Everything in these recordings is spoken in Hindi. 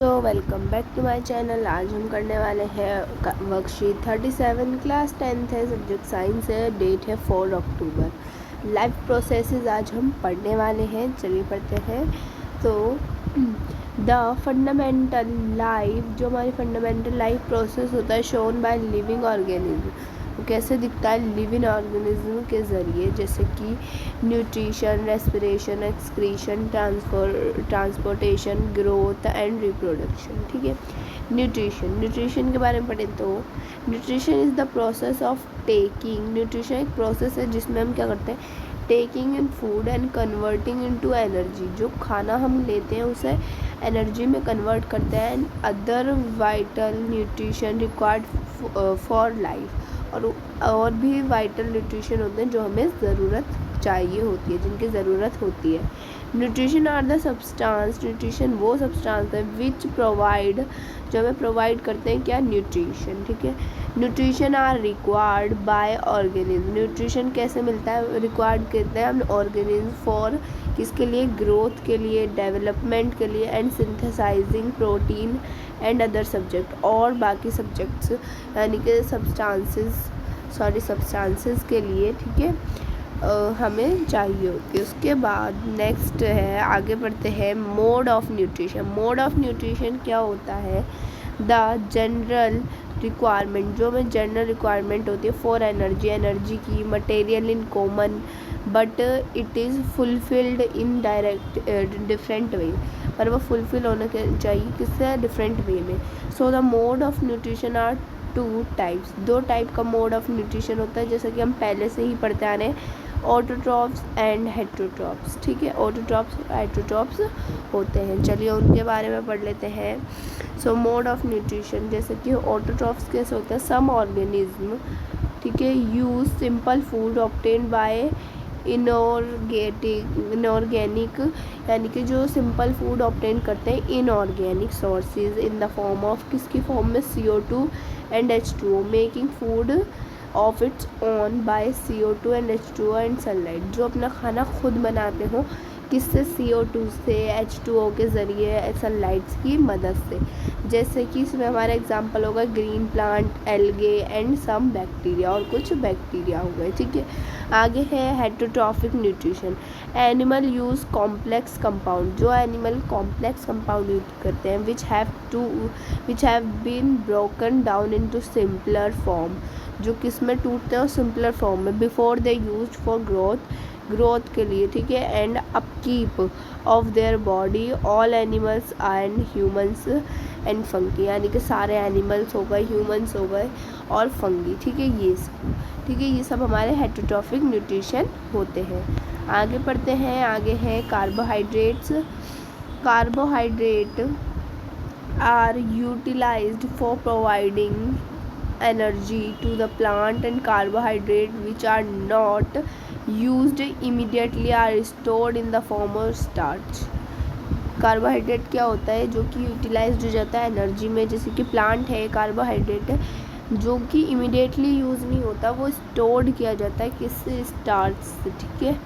तो welcome back to my channel. आज हम करने वाले हैं वर्कशीट 37 क्लास 10th है, सब्जेक्ट साइंस है, डेट है 4 अक्टूबर। लाइफ प्रोसेसेस आज हम पढ़ने वाले हैं। चलिए पढ़ते हैं। तो द फंडामेंटल लाइफ, जो हमारी फंडामेंटल लाइफ प्रोसेस होता है, शोन बाय लिविंग ऑर्गेनिज्म, कैसे दिखता है लिविंग ऑर्गेनिज्म के ज़रिए, जैसे कि nutrition, respiration, excretion, transportation, growth and reproduction. ठीक है। न्यूट्रिशन के बारे में पढ़ें तो nutrition is the process of taking, nutrition एक प्रोसेस है जिसमें हम क्या करते हैं, taking in food and converting into energy, जो खाना हम लेते हैं उसे एनर्जी में कन्वर्ट करते हैं, and other vital nutrition required for life, और भी वाइटल न्यूट्रिशन होते हैं जो हमें ज़रूरत चाहिए होती है, जिनकी ज़रूरत होती है। Nutrition are the substance, nutrition वो सब्सटेंस है विच प्रोवाइड, जो हमें प्रोवाइड करते हैं क्या, न्यूट्रिशन। ठीक है। Nutrition are required by organism, nutrition कैसे मिलता है, रिक्वायर्ड करते हैं हम ऑर्गेनिज्म फॉर, किसके लिए, ग्रोथ के लिए, डेवलपमेंट के लिए, and synthesising protein and other subject, और बाकी सब्जेक्ट्स यानी कि सब्सटेंसेस के लिए। ठीक है, हमें चाहिए होती है। उसके बाद नेक्स्ट है, आगे बढ़ते हैं, mode of nutrition. Mode of nutrition क्या होता है, द जनरल रिक्वायरमेंट, जो हमें जनरल रिक्वायरमेंट होती है फॉर एनर्जी, एनर्जी की, material in common, but it is fulfilled in different way, पर वो फुलफिल होना चाहिए किससे, डिफरेंट वे में। So the mode of nutrition are two types, दो टाइप का मोड ऑफ न्यूट्रिशन होता है, जैसे कि हम पहले से ही पढ़ते आ रहे हैं, ऑटोट्रॉप्स एंड हेटरोट्रॉप्स। ठीक है, ऑटोट्रॉप्स हेटरोट्रॉप्स होते हैं। चलिए उनके बारे में पढ़ लेते हैं। सो मोड ऑफ न्यूट्रिशन, जैसे कि ऑटोट्रॉप्स कैसे होते हैं, सम ऑर्गेनिज्म, ठीक है, use simple food obtain by inorganic, यानी कि जो सिंपल फूड ऑब्टेन करते हैं inorganic sources in the form of, किसकी फॉर्म में, CO2 and H2O, making food of its own by CO2 and H2O and sunlight, जो अपना खाना खुद बनाते हो, किससे, CO2 से, H2O के ज़रिए, सनलाइट्स की मदद से। जैसे कि इसमें हमारा एग्जांपल होगा green plant, algae and some bacteria, और कुछ बैक्टीरिया हो गए। ठीक है। आगे है heterotrophic nutrition, animal use complex compound, जो एनिमल कॉम्प्लेक्स कंपाउंड यूज करते हैं, which have been broken down into simpler form, जो किस में टूटते हैं, सिंपलर फॉर्म में, before they use for growth के लिए। ठीक है। And upkeep of their body, all animals and humans and fungi, यानी कि सारे एनिमल्स हो गए, ह्यूमंस हो गए और फंगी। ठीक है, ये सब, ठीक है, ये सब हमारे हेटरोट्रॉफिक न्यूट्रिशन होते हैं। आगे पढ़ते हैं। आगे है carbohydrates. Carbohydrate are utilised for providing energy to the plant, and carbohydrate which are not used immediately are stored in the form of starch। Carbohydrate क्या होता है, जो कि यूटिलाइज्ड हो जाता है एनर्जी में, जैसे कि प्लांट है, कार्बोहाइड्रेट है, जो कि इमीडिएटली यूज़ नहीं होता, वो स्टोर्ड किया जाता है किससे, स्टार्च से। ठीक है।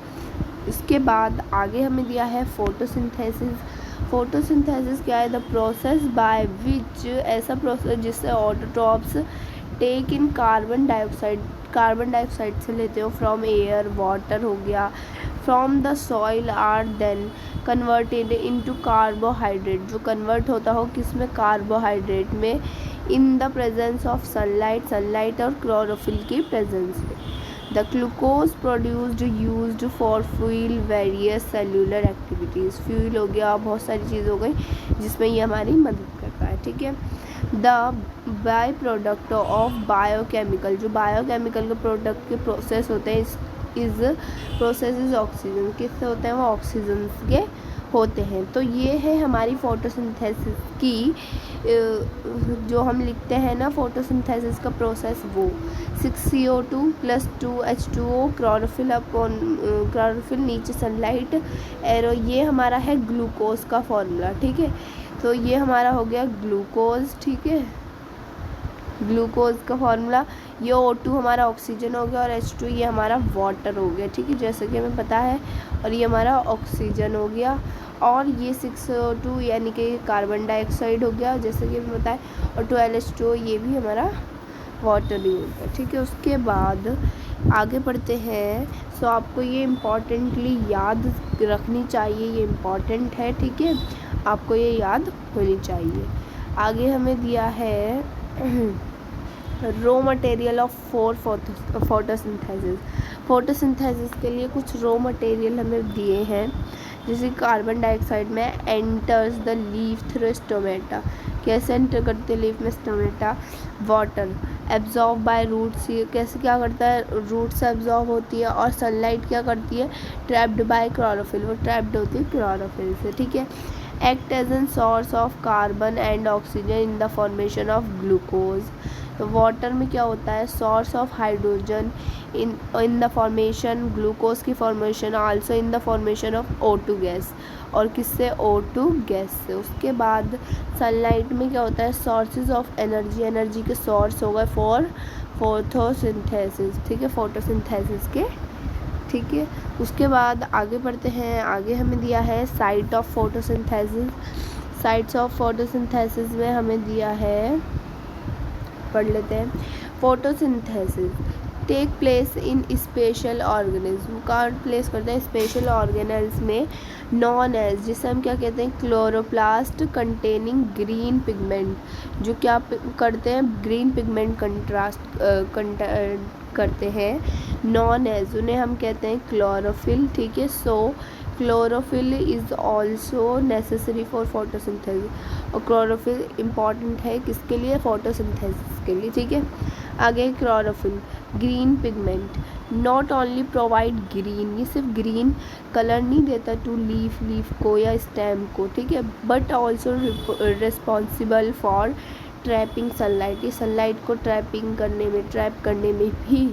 इसके बाद आगे हमें दिया है फोटोसिंथेसिस। फोटोसिंथेसिस क्या है, द प्रोसेस बाय विच, ऐसा प्रोसेस जिससे autotrophs take in carbon dioxide से लेते हो, फ्रॉम एयर, वाटर हो गया, from the soil, are then converted into carbohydrate, जो कन्वर्ट होता हो किस में, कार्बोहाइड्रेट में, in the presence of sunlight और क्लोरोफिल की प्रेजेंस में। The glucose produced used for fuel various cellular activities, fuel हो गया, बहुत सारी चीज़ हो गई जिसमें ये हमारी मदद करता है। ठीक है। The by product of biochemical, जो बायोकेमिकल के प्रोडक्ट के प्रोसेस होते हैं, इस प्रोसेस इज ऑक्सीजन, किससे होते हैं, वो ऑक्सीजन के होते हैं। तो ये है हमारी फोटोसिंथेसिस की, जो हम लिखते हैं ना फोटोसिंथेसिस का प्रोसेस, वो 6CO2 + 2H2O, क्लोरोफिल नीचे सनलाइट, एरो, ये हमारा है ग्लूकोज का फॉर्मूला। ठीक है। तो ये हमारा हो गया ग्लूकोज। ठीक है। ग्लूकोज का फॉर्मूला, ये O2 हमारा ऑक्सीजन हो गया और H2 ये हमारा वाटर हो गया, ठीक है, जैसे कि हमें पता है। और ये हमारा ऑक्सीजन हो गया और ये 6O2 यानी कि कार्बन डाइऑक्साइड हो गया, जैसे कि हमें पता है। और 12H2O ये भी हमारा वाटर ही हो गया, ठीक है। उसके बाद आगे बढ़ते हैं। सो आपको ये इम्पॉर्टेंटली याद रखनी चाहिए, ये इम्पॉर्टेंट है, ठीक है, आपको ये याद होनी चाहिए। आगे हमें दिया है raw material of photosynthesis. Photosynthesis के लिए कुछ रॉ मटेरियल हमें दिए हैं, जैसे कार्बन डाइऑक्साइड में enters the leaf through stomata. कैसे एंटर करते हैं लीफ में stomata? Water absorb by roots, ये कैसे क्या करता है, रूट से एब्जॉर्ब होती है। और सनलाइट क्या करती है? ट्रैप्ड बाय क्लोरोफिल, वो ट्रैप्ड होती है क्लोरोफिल से, ठीक है। Act as an source of carbon and oxygen in the formation of glucose. तो वाटर में क्या होता है? Source of hydrogen in the formation glucose की formation, also in the formation of O2 gas, और किससे? O2 गैस से। उसके बाद सनलाइट में क्या होता है? सोर्सेज ऑफ एनर्जी, एनर्जी के सोर्स हो गए फॉर फोटोसिंथेसिस, ठीक है, फोटोसिंथेसिस के, ठीक है। उसके बाद आगे बढ़ते हैं। आगे हमें दिया है site of photosynthesis. Sites of photosynthesis में हमें दिया है, पढ़ लेते हैं। Photosynthesis take place in special organism, कहाँ प्लेस करते हैं? स्पेशल ऑर्गेनल्स में, नॉन एज, जिसे हम क्या कहते हैं? क्लोरोप्लास्ट कंटेनिंग ग्रीन पिगमेंट, जो क्या करते हैं? ग्रीन पिगमेंट करते हैं। नॉन एज, उन्हें हम कहते हैं क्लोरोफिल, ठीक है। So chlorophyll is also necessary for photosynthesis, और क्लोरोफिल इम्पॉर्टेंट है किसके लिए? फोटोसिंथेसिस के लिए, ठीक है। आगे chlorophyll green pigment not only provide green, ये सिर्फ ग्रीन कलर नहीं देता टू लीफ को या स्टेम को, ठीक है, but also responsible for trapping sunlight, ये सनलाइट को ट्रैप करने में भी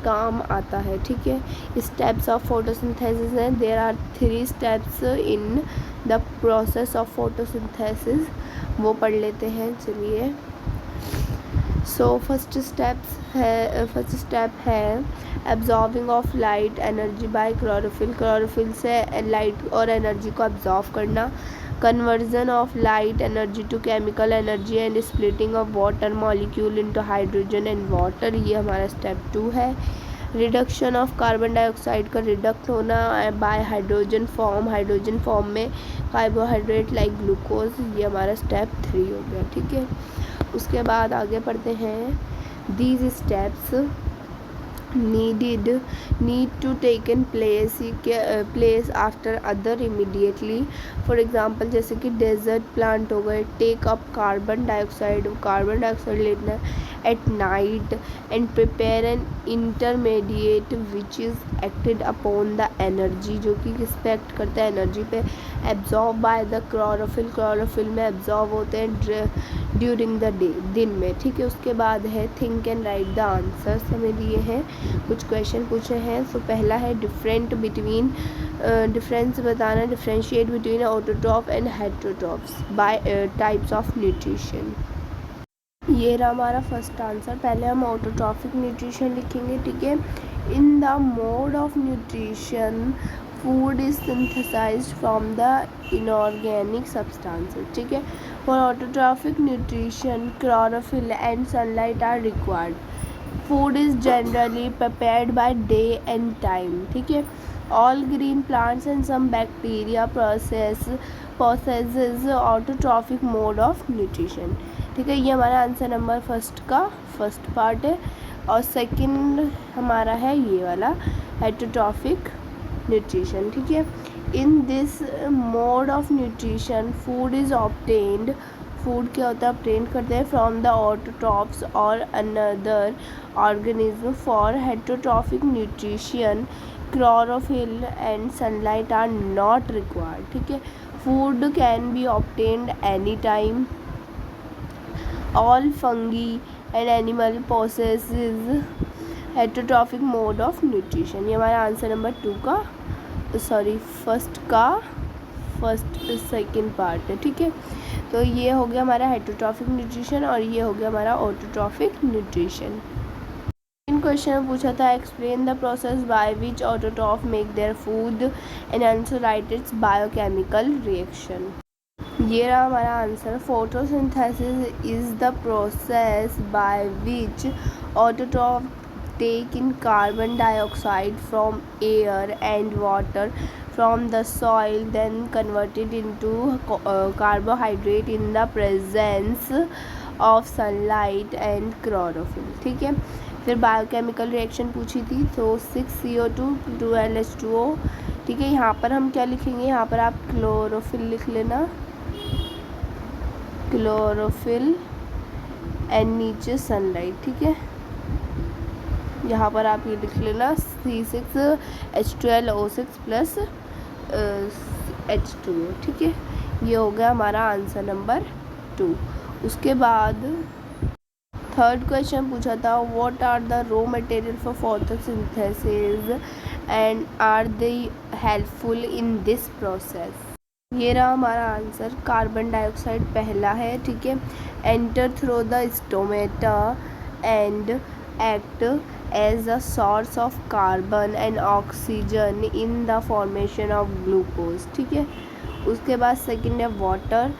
काम आता है, ठीक है। स्टेप्स ऑफ फोटोसिंथेसिस हैं, there are 3 steps in the process of photosynthesis, वो पढ़ लेते हैं, चलिए। सो फर्स्ट स्टेप है absorbing of light energy by chlorophyll, chlorophyll से लाइट और एनर्जी को एब्जॉर्ब करना। Conversion of light energy to chemical energy and splitting of water molecule into hydrogen and water, ये हमारा स्टेप 2 है। रिडक्शन ऑफ कार्बन डाइऑक्साइड का रिडक्ट होना बाय हाइड्रोजन फॉर्म में कार्बोहाइड्रेट लाइक ग्लूकोज, ये हमारा स्टेप 3 हो गया, ठीक है। उसके बाद आगे पढ़ते हैं। These steps need to taken place after other immediately, for example जैसे कि डेजर्ट प्लांट हो गए, टेक अप कार्बन डाइऑक्साइड लेना at night and prepare an intermediate which is acted upon the energy, जो कि रिस्पेक्ट करता है एनर्जी पे, एब्जॉर्ब बाय द क्लोरोफिल में एब्जॉर्ब होते हैं ड्यूरिंग द डे, दिन में, ठीक है। उसके बाद है think and right the answers, हमें दिए हैं कुछ क्वेश्चन पूछे हैं। सो पहला है डिफरेंस बताना, differentiate between autotroph and heterotrophs by types of nutrition, ये रहा हमारा फर्स्ट आंसर। पहले हम ऑटोट्रॉफिक न्यूट्रिशन लिखेंगे, ठीक है। In the mode of nutrition food is synthesised from the inorganic substances, ठीक है। For autotrophic nutrition chlorophyll and sunlight are required, food is generally prepared by day and time, ठीक है। All green plants and some bacteria processes autotrophic mode of nutrition, ठीक है। ये हमारा आंसर नंबर फर्स्ट पार्ट है। और सेकंड हमारा है ये वाला हेटेरोट्रॉफिक न्यूट्रिशन, ठीक है। In this mode of nutrition food is obtained, food क्या होता है? ऑब्टेन करते हैं फ्रॉम द ऑटोट्रॉफ्स और another organism. For heterotrophic nutrition chlorophyll and sunlight are not required, ठीक है। Food can be obtained any time, all fungi and animal possesses heterotrophic mode of nutrition, ये हमारा answer number first first second part है, ठीक है। तो ये हो गया हमारा हेटरोट्रॉफिक न्यूट्रिशन और ये हो गया हमारा ऑटोट्रॉफिक न्यूट्रिशन। इन क्वेश्चन में पूछा था explain the process by which autotroph make their food and answer write its biochemical reaction. ये रहा हमारा answer. Photosynthesis is the process by which autotroph take in carbon dioxide from air and water from the soil, then converted into carbohydrate in the presence of sunlight and chlorophyll, ठीक है। फिर बायोकेमिकल रिएक्शन पूछी थी, तो 6CO2 2LH2O, ठीक है। यहाँ पर हम क्या लिखेंगे, यहाँ पर आप क्लोरोफिल लिख लेना, क्लोरोफिल एंड नीचे सनलाइट, ठीक है। यहाँ पर आप ये लिख लेना C6H12O6 प्लस H2O, ठीक है। ये हो गया हमारा आंसर नंबर 2। उसके बाद थर्ड क्वेश्चन पूछा था what are the raw material for photosynthesis and are they helpful in this process. ये रहा हमारा आंसर। कार्बन डाइऑक्साइड पहला है, ठीक है। Enter through the stomata and act as a source of carbon and oxygen in the formation of glucose, ठीक है। उसके बाद सेकंड है water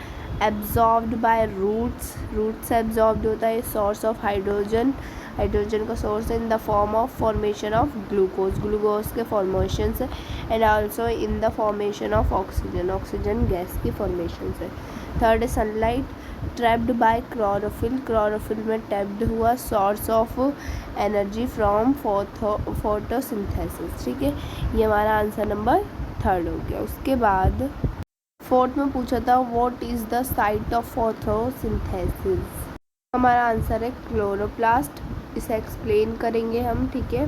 absorbed by roots, root से एब्जॉर्ब्ड होता है, सोर्स ऑफ हाइड्रोजन, हाइड्रोजन का source in the form of formation of glucose, glucose के फॉर्मेशन से, and also in the formation of oxygen, oxygen gas की फॉर्मेशन से। थर्ड है sunlight trapped by chlorophyll, chlorophyll में ट्रैप्ड हुआ, source of energy from photosynthesis, ठीक है। ये हमारा आंसर नंबर थर्ड हो गया। उसके बाद फोर्थ में पूछा था what is the site of photosynthesis. हमारा आंसर है क्लोरोप्लास्ट। इसे एक्सप्लेन करेंगे हम, ठीक है।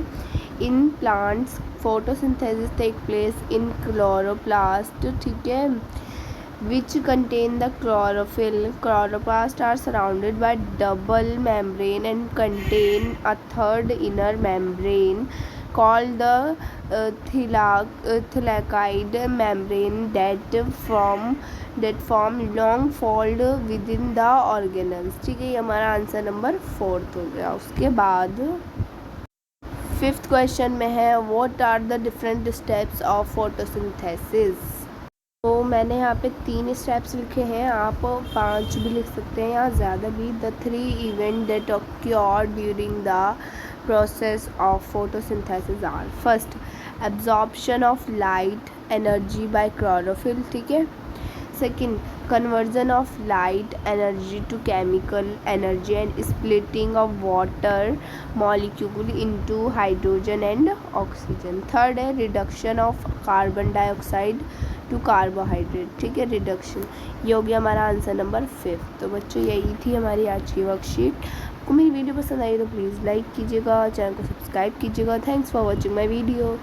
In plants photosynthesis take place in chloroplast, ठीक है, which contain the chlorophyll. Chloroplasts are surrounded by double membrane and contain a third inner membrane called the thylakoid membrane that form long fold within the organelles, ठीक है। ये हमारा आंसर नंबर 4 हो गया। उसके बाद फिफ्थ क्वेश्चन में है what are the different steps of photosynthesis. तो मैंने यहाँ पे 3 स्टेप्स लिखे हैं, आप 5 भी लिख सकते हैं या ज़्यादा भी। The 3 event that occur during the process of photosynthesis are first absorption of light energy by chlorophyll, ठीक है। Second conversion of light energy to chemical energy and splitting of water molecule into hydrogen and oxygen. Third है reduction of carbon dioxide to carbohydrate, ठीक है, रिडक्शन। ये हो गया हमारा आंसर नंबर 5। तो बच्चों यही थी हमारी आज की वर्कशीट। आपको मेरी वीडियो पसंद आई तो प्लीज़ लाइक कीजिएगा, चैनल को सब्सक्राइब कीजिएगा। Thanks for watching my video.